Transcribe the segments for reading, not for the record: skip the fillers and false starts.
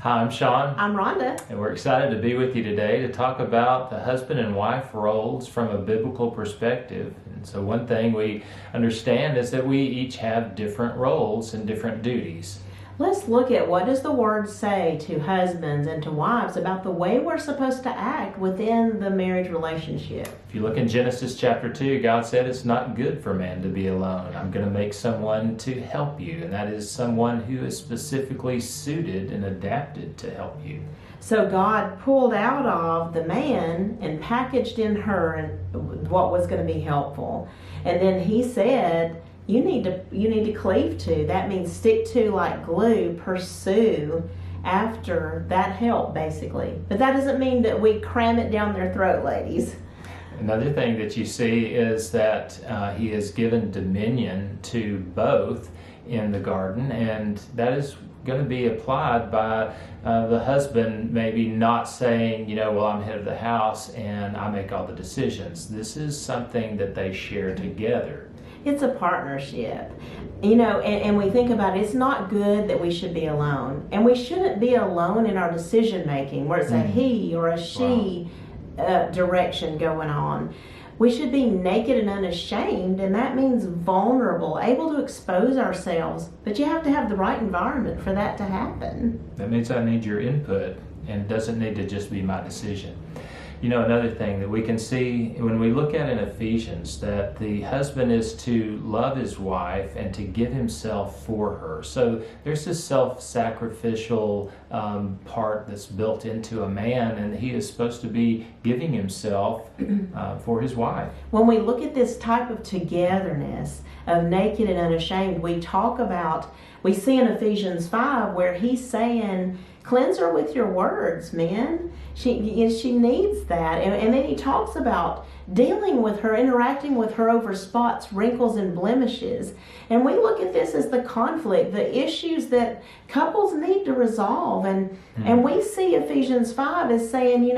Hi, I'm Sean, I'm Rhonda. and we're excited to be with you today to talk about the husband and wife roles from a biblical perspective. And so, one thing we understand is that we each have different roles and different duties. Let's look at what does the word say to husbands and to wives about the way we're supposed to act within the marriage relationship. If you look in Genesis chapter 2, God said it's not good for man to be alone. I'm going to make someone to help you, and that is someone who is specifically suited and adapted to help you. So God pulled out of the man and packaged in her and what was going to be helpful. And then he said, you need to cleave to. That means stick to like glue, pursue after that help, basically. But that doesn't mean that we cram it down their throat, ladies. Another thing that you see is that he has given dominion to both in the garden, and that is going to be applied by the husband maybe not saying, well, I'm head of the house and I make all the decisions. This is something that they share together. It's a partnership, and we think about it, it's not good that we should be alone. And we shouldn't be alone in our decision making where it's a he or a she direction going on. We should be naked and unashamed, and that means vulnerable, able to expose ourselves. But you have to have the right environment for that to happen. That means I need your input, and it doesn't need to just be my decision. Another thing that we can see when we look at in Ephesians, that the husband is to love his wife and to give himself for her. So there's this self-sacrificial part that's built into a man, and he is supposed to be giving himself for his wife. When we look at this type of togetherness, of naked and unashamed, we see in Ephesians 5 where he's saying, cleanse her with your words, men. She needs that. And then he talks about dealing with her, interacting with her over spots, wrinkles, and blemishes. And we look at this as the conflict, the issues that couples need to resolve. And we see Ephesians 5 as saying,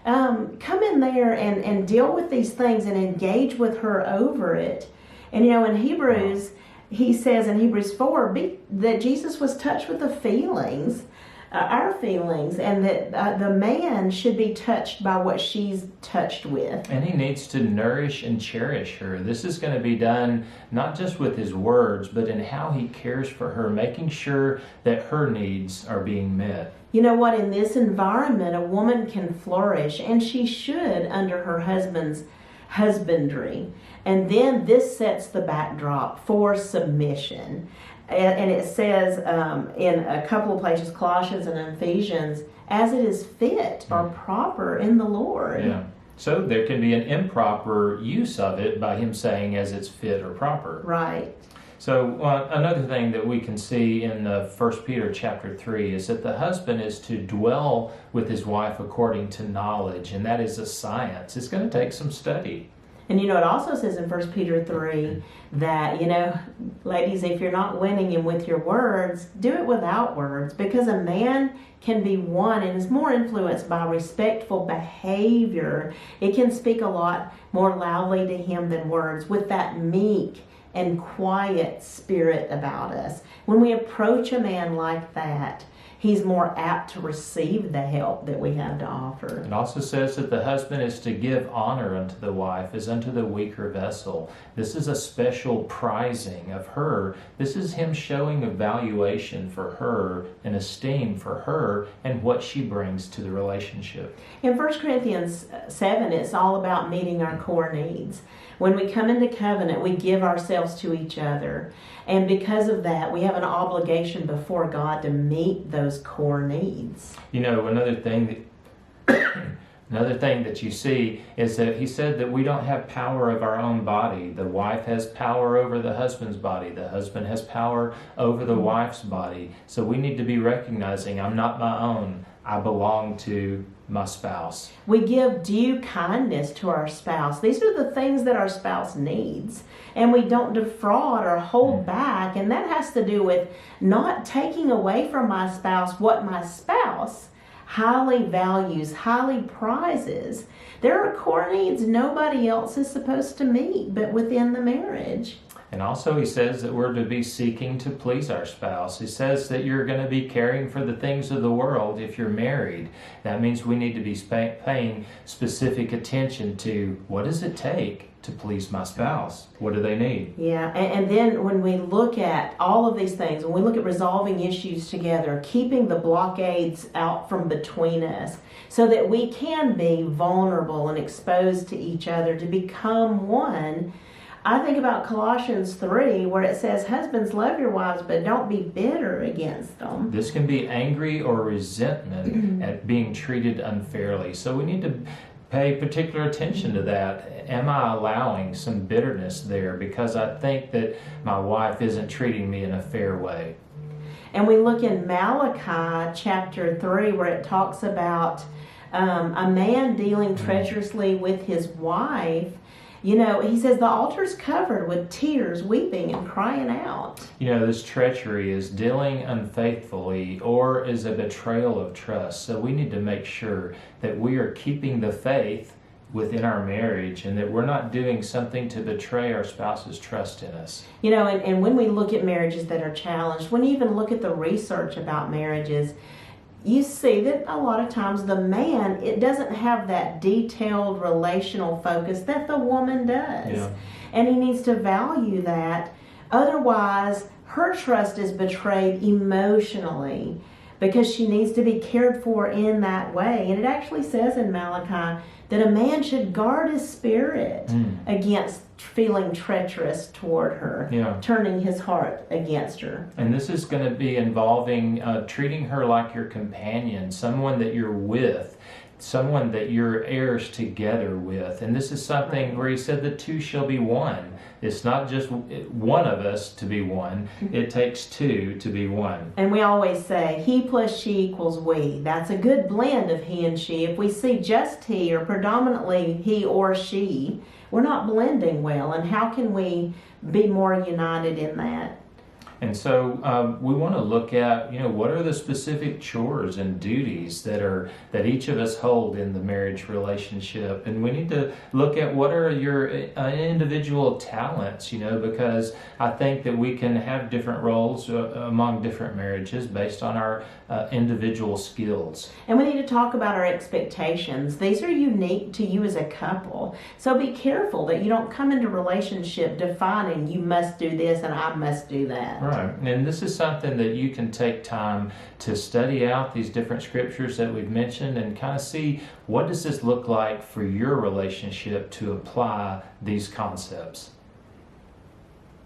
come in there and deal with these things and engage with her over it. And in Hebrews, he says in Hebrews 4 that Jesus was touched with the feelings, our feelings, and that the man should be touched by what she's touched with. And he needs to nourish and cherish her. This is going to be done not just with his words, but in how he cares for her, making sure that her needs are being met. You know what? In this environment, a woman can flourish, and she should under her husband's husbandry. And then this sets the backdrop for submission. And it says in a couple of places, Colossians and Ephesians, as it is fit or proper in the Lord. Yeah. So there can be an improper use of it by him saying as it's fit or proper. Right. So another thing that we can see in 1 Peter chapter 3 is that the husband is to dwell with his wife according to knowledge, and that is a science. It's going to take some study. And it also says in 1 Peter 3 that, ladies, if you're not winning him with your words, do it without words, because a man can be won and is more influenced by respectful behavior. It can speak a lot more loudly to him than words, with that meek and quiet spirit about us. When we approach a man like that, he's more apt to receive the help that we have to offer. It also says that the husband is to give honor unto the wife as unto the weaker vessel. This is a special prizing of her. This is him showing a valuation for her and esteem for her and what she brings to the relationship. In 1 Corinthians 7, it's all about meeting our core needs. When we come into covenant, we give ourselves to each other. And because of that, we have an obligation before God to meet those core needs. Another thing that you see is that he said that we don't have power of our own body. The wife has power over the husband's body. The husband has power over the wife's body. So we need to be recognizing, I'm not my own. I belong to my spouse. We give due kindness to our spouse. These are the things that our spouse needs. And we don't defraud or hold back. And that has to do with not taking away from my spouse what my spouse highly values, highly prizes. There are core needs nobody else is supposed to meet but within the marriage. And also he says that we're to be seeking to please our spouse. He says that you're going to be caring for the things of the world if you're married. That means we need to be paying specific attention to what does it take to please my spouse? What do they need? Yeah, and then when we look at all of these things, when we look at resolving issues together, keeping the blockades out from between us so that we can be vulnerable and exposed to each other to become one. I think about Colossians 3 where it says, husbands, love your wives, but don't be bitter against them. This can be angry or resentment at being treated unfairly. So we need to pay particular attention to that. Am I allowing some bitterness there because I think that my wife isn't treating me in a fair way? And we look in Malachi chapter 3 where it talks about a man dealing treacherously with his wife. You know, he says the altar's covered with tears, weeping, and crying out. You know, this treachery is dealing unfaithfully or is a betrayal of trust. So we need to make sure that we are keeping the faith within our marriage and that we're not doing something to betray our spouse's trust in us. You know, and when we look at marriages that are challenged, when you even look at the research about marriages, you see that a lot of times the man, it doesn't have that detailed relational focus that the woman does. Yeah. And he needs to value that. Otherwise, her trust is betrayed emotionally because she needs to be cared for in that way. And it actually says in Malachi that a man should guard his spirit against feeling treacherous toward her, turning his heart against her. And this is going to be involving treating her like your companion, someone that you're with, someone that you're heirs together with. And this is something where he said the two shall be one. It's not just one of us to be one. It takes two to be one. And we always say, he plus she equals we. That's a good blend of he and she. If we see just he or predominantly he or she, we're not blending well. And how can we be more united in that? And so we want to look at, what are the specific chores and duties that each of us hold in the marriage relationship, and we need to look at what are your individual talents, because I think that we can have different roles among different marriages based on our individual skills. And we need to talk about our expectations. These are unique to you as a couple. So be careful that you don't come into relationship defining you must do this and I must do that. Right. And this is something that you can take time to study out these different scriptures that we've mentioned and kind of see what does this look like for your relationship to apply these concepts.